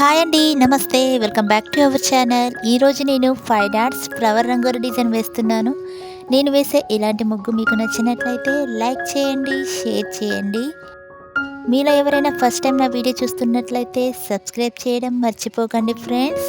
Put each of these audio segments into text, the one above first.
Hi అండి, నమస్తే. Welcome back to our channel. ఈరోజు నేను fine arts flower rangoli design వేస్తున్నాను. నేను వేసే ఇలాంటి ముగ్గు మీకు నచ్చినట్లయితే లైక్ చేయండి, షేర్ చేయండి. మీలో ఎవరైనా ఫస్ట్ టైం నా వీడియో చూస్తున్నట్లయితే సబ్స్క్రైబ్ చేయడం మర్చిపోకండి ఫ్రెండ్స్.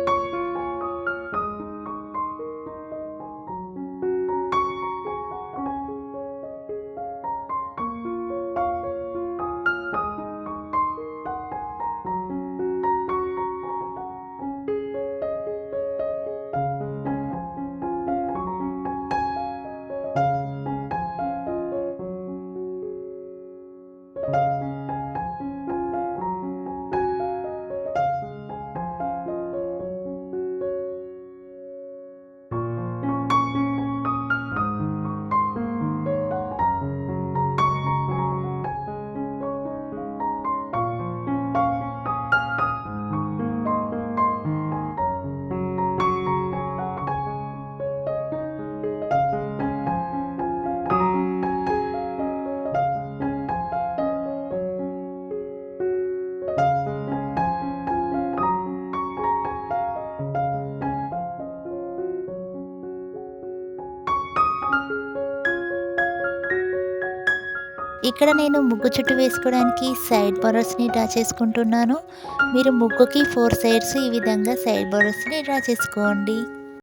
ఇక్కడ నేను ముగ్గు చుట్టూ వేసుకోవడానికి సైడ్ బోర్డర్స్ని డ్రా చేసుకుంటున్నాను. మీరు ముగ్గుకి 4 సైడ్స్ ఈ విధంగా సైడ్ బోర్డర్స్ని డ్రా చేసుకోండి.